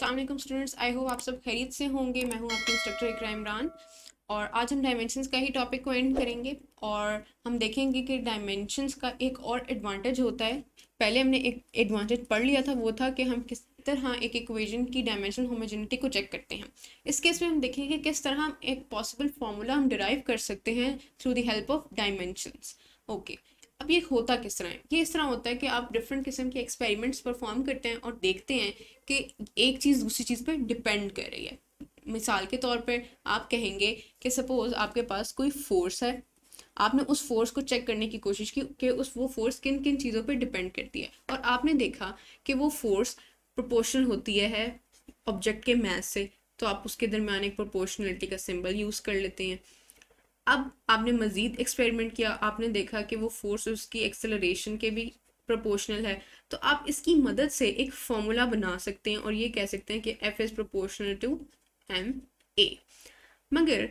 अस्सलाम वालेकुम students, I hope आप सब खैरियत से होंगे। मैं हूं आपकी इंस्ट्रक्टर इकरा इमरान और आज हम डायमेंशंस का ही टॉपिक को एंड करेंगे और हम देखेंगे कि डायमेंशंस का एक और एडवांटेज होता है। पहले हमने एक एडवांटेज पढ़ लिया था, वो था कि हम किस तरह एक इक्वेशन की डायमेंशनल होमोजेनिटी को चेक करते हैं। इस केस में हम देखेंगे किस तरह हम एक पॉसिबल फार्मूला हम डिराइव कर सकते हैं through the help of dimensions. Okay, अब ये होता किस तरह है? ये इस तरह होता है कि आप डिफरेंट किस्म के एक्सपेरिमेंट्स परफॉर्म करते हैं और देखते हैं कि एक चीज़ दूसरी चीज़ पर डिपेंड कर रही है। मिसाल के तौर पे आप कहेंगे कि सपोज आपके पास कोई फोर्स है, आपने उस फोर्स को चेक करने की कोशिश की कि वो फोर्स किन किन चीज़ों पर डिपेंड करती है और आपने देखा कि वो फोर्स प्रोपोर्शनल होती है ऑब्जेक्ट के मास से, तो आप उसके दरमियान एक प्रोपोर्शनलिटी का सिंबल यूज़ कर लेते हैं। अब आपने मज़ीद एक्सपेरिमेंट किया, आपने देखा कि वो फोर्स उसकी एक्सेलरेशन के भी प्रोपोर्शनल है, तो आप इसकी मदद से एक फॉर्मूला बना सकते हैं और ये कह सकते हैं कि F is proportional to M a. मगर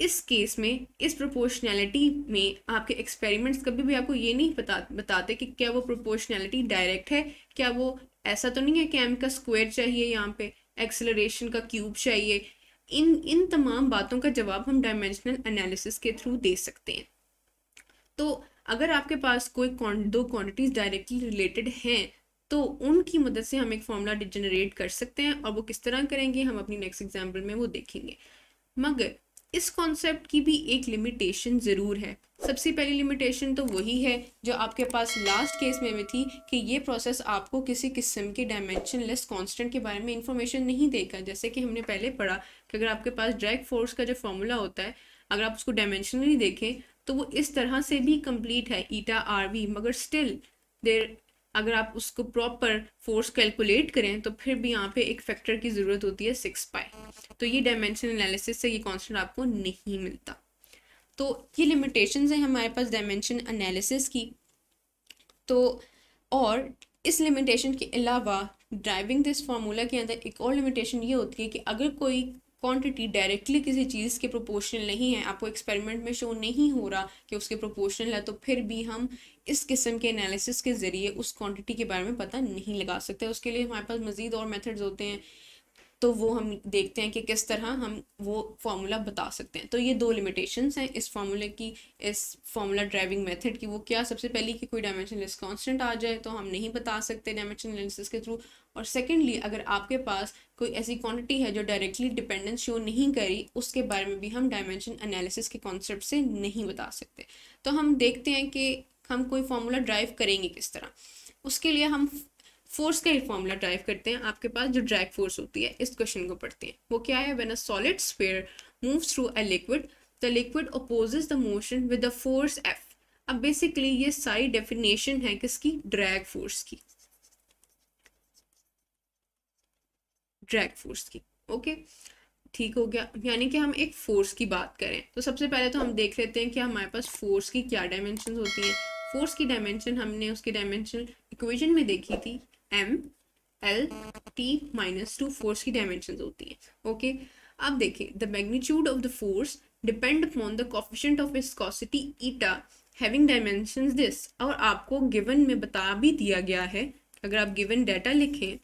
इस केस में, इस प्रोपोर्शनैलिटी में आपके एक्सपेरिमेंट्स कभी भी आपको ये नहीं बताते कि क्या वो प्रोपोर्शनैलिटी डायरेक्ट है, क्या वो ऐसा तो नहीं है कि एम का स्क्वायर चाहिए, यहाँ पे एक्सेलरेशन का क्यूब चाहिए। इन तमाम बातों का जवाब हम डायमेंशनल एनालिसिस के थ्रू दे सकते हैं। तो अगर आपके पास कोई दो क्वांटिटीज डायरेक्टली रिलेटेड हैं तो उनकी मदद से हम एक फॉर्मूला जनरेट कर सकते हैं, और वो किस तरह करेंगे हम अपनी नेक्स्ट एग्जाम्पल में वो देखेंगे। मगर इस कॉन्सेप्ट की भी एक लिमिटेशन ज़रूर है। सबसे पहली लिमिटेशन तो वही है जो आपके पास लास्ट केस में भी थी कि ये प्रोसेस आपको किसी किस्म के डायमेंशनलेस कांस्टेंट के बारे में इंफॉर्मेशन नहीं देगा। जैसे कि हमने पहले पढ़ा कि अगर आपके पास ड्रैग फोर्स का जो फॉर्मूला होता है, अगर आप उसको डायमेंशनली देखें तो वो इस तरह से भी कंप्लीट है ईटा आर वी, मगर स्टिल देर अगर आप उसको प्रॉपर फोर्स कैलकुलेट करें तो फिर भी यहाँ पे एक फैक्टर की ज़रूरत होती है 6π। तो ये डायमेंशन एनालिसिस से ये कांस्टेंट आपको नहीं मिलता। तो ये लिमिटेशंस हैं हमारे पास डायमेंशन एनालिसिस की। तो और इस लिमिटेशन के अलावा ड्राइविंग दिस फार्मूला के अंदर एक और लिमिटेशन ये होती है कि अगर कोई क्वांटिटी डायरेक्टली किसी चीज़ के प्रोपोर्शनल नहीं है, आपको एक्सपेरिमेंट में शो नहीं हो रहा कि उसके प्रोपोर्शनल है, तो फिर भी हम इस किस्म के एनालिसिस के ज़रिए उस क्वांटिटी के बारे में पता नहीं लगा सकते। उसके लिए हमारे पास मज़ीद और मेथड्स होते हैं, तो वो हम देखते हैं कि किस तरह हम वो फार्मूला बता सकते हैं। तो ये दो लिमिटेशंस हैं इस फार्मूले की, इस फार्मूला ड्राइविंग मेथड की। वो क्या? सबसे पहली कि कोई डायमेंशनलेस कांस्टेंट आ जाए तो हम नहीं बता सकते डायमेंशन एनालिसिस के थ्रू, और सेकेंडली अगर आपके पास कोई ऐसी क्वांटिटी है जो डायरेक्टली डिपेंडेंस शो नहीं करी, उसके बारे में भी हम डायमेंशन एनालिसिस के कॉन्सेप्ट से नहीं बता सकते। तो हम देखते हैं कि हम कोई फार्मूला ड्राइव करेंगे किस तरह। उसके लिए हम फोर्स का ही फॉर्मूला ड्राइव करते हैं। आपके पास जो ड्रैग फोर्स होती है, इस क्वेश्चन को पढ़ते हैं। वो क्या है? When a solid sphere moves through a liquid, the liquid opposes the motion with the force F। अब बेसिकली ये सारी डेफिनेशन है किसकी? ड्रैग फोर्स की, ड्रैग फोर्स की। ओके, ठीक हो गया। यानी कि हम एक फोर्स की बात करें तो सबसे पहले तो हम देख लेते हैं कि हमारे पास फोर्स की क्या डायमेंशन होती है। फोर्स की डायमेंशन हमने उसकी डायमेंशन इक्वेशन में देखी थी, m L T minus 2 force की डायमेंशन होती है। ओके, अब देखिए, the magnitude of the force depend upon the coefficient of viscosity eta having dimensions this. और आपको गिवन में बता भी दिया गया है, अगर आप गिवन डाटा लिखें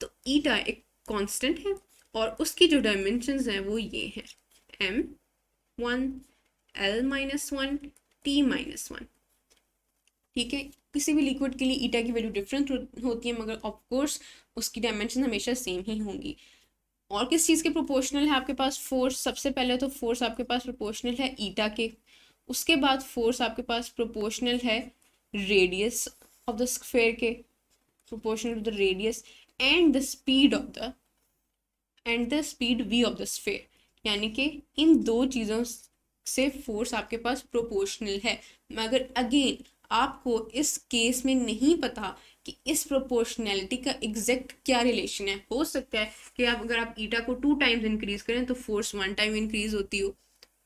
तो ईटा एक कांस्टेंट है और उसकी जो डायमेंशंस हैं वो ये हैं, m1 l-1 t-1। ठीक है, किसी भी लिक्विड के लिए ईटा की वैल्यू डिफरेंट होती है, मगर ऑफ कोर्स उसकी डायमेंशन हमेशा सेम ही होंगी। और किस चीज़ के प्रोपोर्शनल है आपके पास फोर्स? सबसे पहले तो फोर्स आपके पास प्रोपोर्शनल है ईटा के। उसके बाद फोर्स आपके पास प्रोपोर्शनल है रेडियस ऑफ द स्फीयर के, proportional to the radius and the speed of the speed v of the sphere. यानी कि इन दो चीज़ों से फोर्स आपके पास प्रोपोर्शनल है। मगर अगेन आपको इस केस में नहीं पता कि इस प्रोपोर्शनैलिटी का एग्जैक्ट क्या रिलेशन है। हो सकता है कि अगर आप ईटा को 2 टाइम्स इंक्रीज करें तो फोर्स 1 टाइम इंक्रीज होती हो।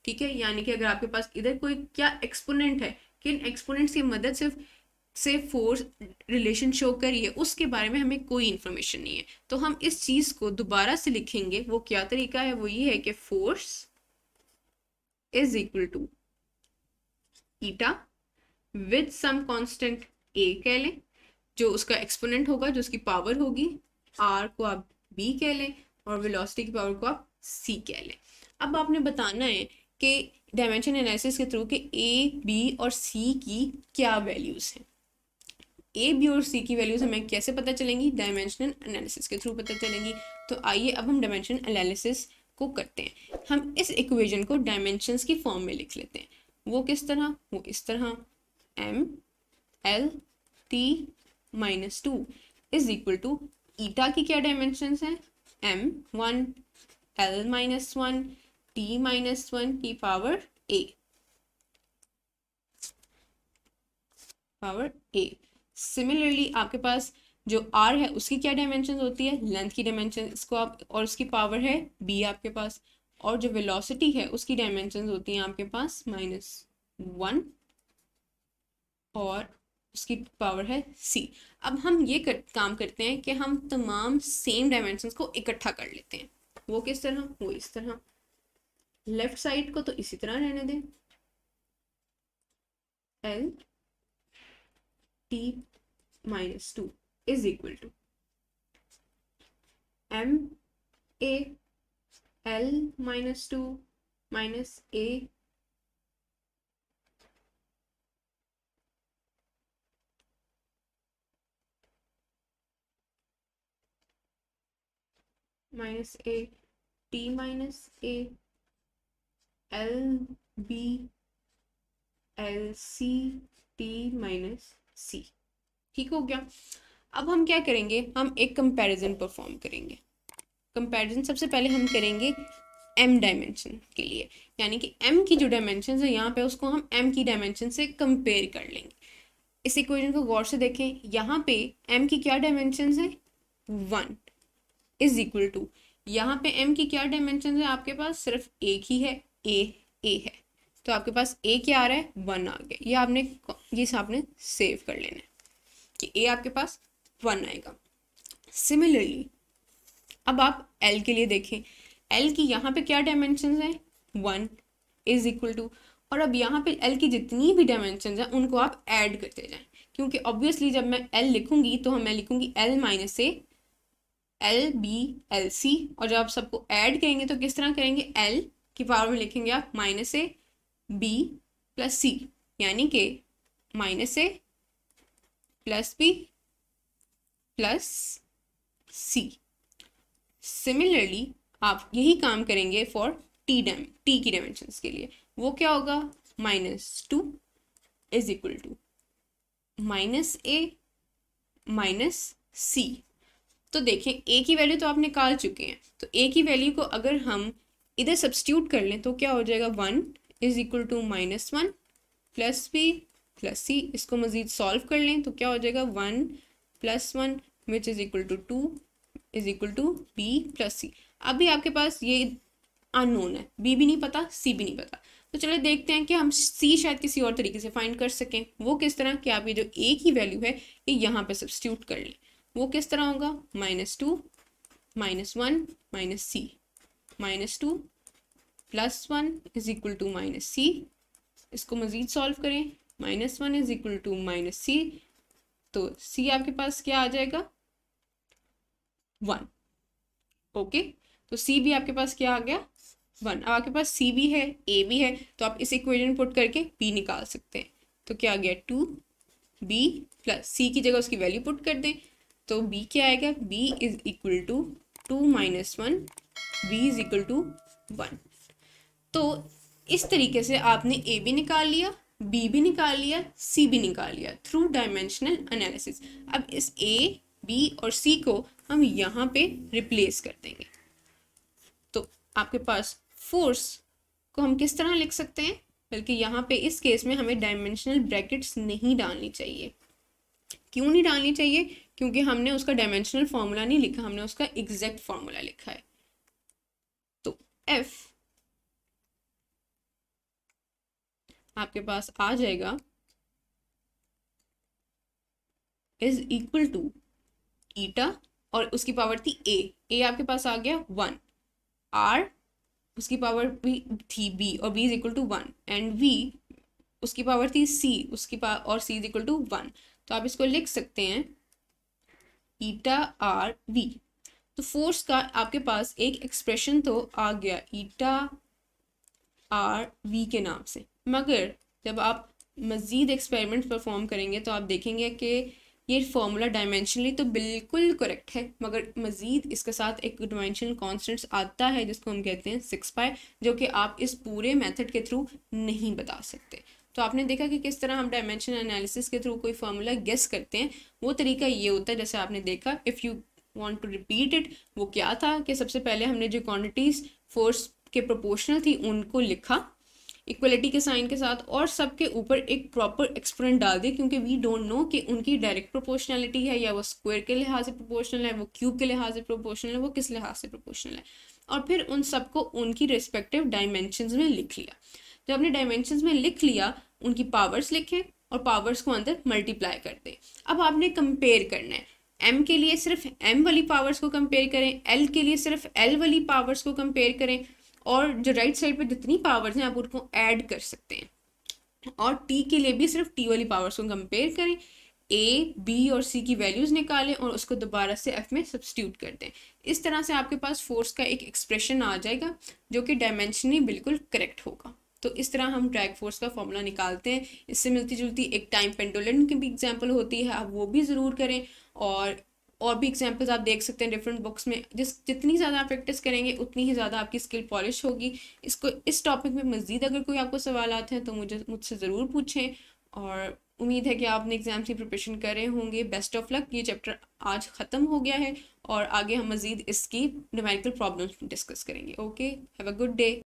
ठीक है, यानी कि अगर आपके पास इधर कोई क्या एक्सपोनेंट है, किन एक्सपोनेंट्स की मदद से फोर्स रिलेशन शो करिए, उसके बारे में हमें कोई इंफॉर्मेशन नहीं है। तो हम इस चीज को दोबारा से लिखेंगे। वो क्या तरीका है? वो ये है कि force is equal to eta with some constant A कह लें, जो उसका एक्सपोनेंट होगा, जो उसकी पावर होगी। आर को आप b कह लें और वेलोसिटी की पावर को आप c कह लें। अब आपने बताना है कि डायमेंशन एनालिसिस के थ्रू कि a b और c की क्या वैल्यूज़ हैं। ए बी और सी की वैल्यूज हमें कैसे पता चलेंगी? डायमेंशनल एनालिसिस के थ्रू पता चलेंगी। तो आइए अब हम डायमेंशन एनालिसिस को करते हैं। हम इस इक्वेशन को डायमेंशंस की फॉर्म में लिख लेते हैं। वो किस तरह? वो इस तरह, M L T minus two is equal to eta की क्या डायमेंशंस हैं? M one, L minus one, T minus one की पावर ए। सिमिलरली आपके पास जो r है उसकी क्या डायमेंशन होती है? लेंथ की डायमेंशन, इसको आप, और उसकी पावर है b आपके पास। और जो वेलोसिटी है उसकी डायमेंशन होती हैं आपके पास -1 और उसकी पावर है c। अब हम ये काम करते हैं कि हम तमाम सेम डायमेंशंस को इकट्ठा कर लेते हैं। वो किस तरह? वो इस तरह। लेफ्ट साइड को तो इसी तरह रहने दें, L T minus two is equal to M A L minus two minus A minus A T minus A L B L C T minus C. ठीक हो गया। अब हम क्या करेंगे? हम एक कंपैरिजन परफॉर्म करेंगे। कंपैरिजन सबसे पहले हम करेंगे m डायमेंशन के लिए, यानी कि m की जो डायमेंशन है यहाँ पे उसको हम m की डायमेंशन से कंपेयर कर लेंगे। इस इक्वेशन को गौर से देखें, यहाँ पे m की क्या डायमेंशन है? 1 इज इक्वल टू, यहाँ पे m की क्या डायमेंशन है आपके पास? सिर्फ एक ही है, a है। तो आपके पास a क्या आ रहा है? 1 आ गया। ये आपने सेव कर लेना है कि a आपके पास 1 आएगा। सिमिलरली अब आप l के लिए देखें, l की यहाँ पे क्या डायमेंशन है? 1 इज इक्वल टू, और अब यहाँ पे l की जितनी भी डायमेंशन हैं उनको आप ऐड करते जाएं, क्योंकि ऑब्वियसली जब मैं l लिखूंगी तो मैं लिखूंगी l minus A L B L c, और जब आप सबको ऐड करेंगे तो किस तरह करेंगे? l की पावर में लिखेंगे आप माइनस ए बी प्लस सी, यानी कि माइनस ए प्लस बी प्लस सी। सिमिलरली आप यही काम करेंगे फॉर टी की डायमेंशंस के लिए। वो क्या होगा? -2 is equal to minus A minus C. तो देखें a की वैल्यू तो आप निकाल चुके हैं, तो a की वैल्यू को अगर हम इधर सब्स्टिट्यूट कर लें तो क्या हो जाएगा? 1 is equal to -1 plus B plus C. इसको मजीद सॉल्व कर लें तो क्या हो जाएगा? 1 + 1 which is equal to 2 is equal to B plus C. अभी आपके पास ये अननोन है, बी भी नहीं पता, सी भी नहीं पता, तो चलो देखते हैं कि हम सी शायद किसी और तरीके से फाइंड कर सकें। वो किस तरह? कि आप ये जो ए की वैल्यू है ये यहाँ पे सब्स्टिट्यूट कर लें। वो किस तरह होगा? -2 -1 minus C, -2 + 1 is equal to minus C. इसको मजीद सॉल्व करें, -1 is equal to minus C, तो सी आपके पास क्या आ जाएगा? 1। ओके, तो सी भी आपके पास क्या आ गया? 1। अब आपके पास सी भी है, ए भी है, तो आप इस इक्वेशन पुट करके बी निकाल सकते हैं। तो क्या आ गया? 2b प्लस सी की जगह उसकी वैल्यू पुट कर दें, तो b क्या आएगा? b is equal to 2 - 1, b is equal to 1। तो इस तरीके से आपने ए भी निकाल लिया, बी भी निकाल लिया, सी भी निकाल लिया थ्रू डायमेंशनल एनालिसिस। अब इस ए, बी और सी को हम यहाँ पे रिप्लेस कर देंगे। तो आपके पास फोर्स को हम किस तरह लिख सकते हैं? बल्कि यहाँ पे इस केस में हमें डायमेंशनल ब्रैकेट्स नहीं डालनी चाहिए। क्यों नहीं डालनी चाहिए? क्योंकि हमने उसका डायमेंशनल फॉर्मूला नहीं लिखा, हमने उसका एग्जैक्ट फॉर्मूला लिखा है। तो F आपके पास आ जाएगा इज इक्वल टू ईटा, और उसकी पावर थी ए आपके पास आ गया 1, R उसकी पावर भी थी b और b is equal to 1, and v उसकी पावर थी c उसकी पावर और c इज इक्वल टू 1। तो आप इसको लिख सकते हैं ईटा R v। तो फोर्स का आपके पास एक एक्सप्रेशन तो आ गया ईटा आर वी के नाम से, मगर जब आप मज़ीद एक्सपेरिमेंट परफॉर्म करेंगे तो आप देखेंगे कि ये फार्मूला डायमेंशनली तो बिल्कुल करेक्ट है, मगर मज़ीद इसके साथ एक डायमेंशनल कॉन्स्टेंट्स आता है जिसको हम कहते हैं 6 पाई, जो कि आप इस पूरे मेथड के थ्रू नहीं बता सकते। तो आपने देखा कि किस तरह हम डायमेंशन एनालिसिस के थ्रू कोई फार्मूला गेस करते हैं। वो तरीका ये होता है जैसे आपने देखा, if you want to repeat it, वो क्या था कि सबसे पहले हमने जो क्वांटिटीज़ फोर्स के प्रोपोर्शनल थी उनको लिखा इक्वलिटी के साइन के साथ, और सबके ऊपर एक प्रॉपर एक्सपोनेंट डाल दिया, क्योंकि वी डोंट नो कि उनकी डायरेक्ट प्रोपोर्शनैलिटी है या वो स्क्वायर के लिहाज से प्रोपोर्शनल है, वो क्यूब के लिहाज से प्रोपोर्शनल है, वो किस लिहाज से प्रोपोर्शनल है, और फिर उन सबको उनकी रिस्पेक्टिव डायमेंशंस में लिख लिया। जब आपने डायमेंशंस में लिख लिया, उनकी पावर्स लिखें और पावर्स को अंदर मल्टीप्लाई कर दें। अब आपने कंपेयर करना है, m के लिए सिर्फ m वाली पावर्स को कंपेयर करें, l के लिए सिर्फ l वाली पावर्स को कंपेयर करें, और जो राइट साइड पे जितनी पावर्स हैं आप उनको ऐड कर सकते हैं, और t के लिए भी सिर्फ t वाली पावर्स को कंपेयर करें, a, b और c की वैल्यूज़ निकालें और उसको दोबारा से f में सब्स्टिट्यूट कर दें। इस तरह से आपके पास फोर्स का एक एक्सप्रेशन आ जाएगा जो कि डायमेंशनली बिल्कुल करेक्ट होगा। तो इस तरह हम ड्रैग फोर्स का फॉर्मूला निकालते हैं। इससे मिलती जुलती एक टाइम पेंडुलम की भी एग्जांपल होती है, आप वो भी ज़रूर करें, और भी एग्जांपल्स आप देख सकते हैं डिफरेंट बुक्स में। जितनी ज़्यादा आप प्रैक्टिस करेंगे उतनी ही ज़्यादा आपकी स्किल पॉलिश होगी। इस टॉपिक में मज़ीद अगर कोई आपको सवाल आते हैं तो मुझसे ज़रूर पूछें, और उम्मीद है कि आपने एग्जाम्स की प्रिपरेशन कर रहे होंगे। Best of luck. ये चैप्टर आज ख़त्म हो गया है और आगे हम मज़ीद इसकी न्यूमेरिकल प्रॉब्लम्स डिस्कस करेंगे। Okay, have a good day.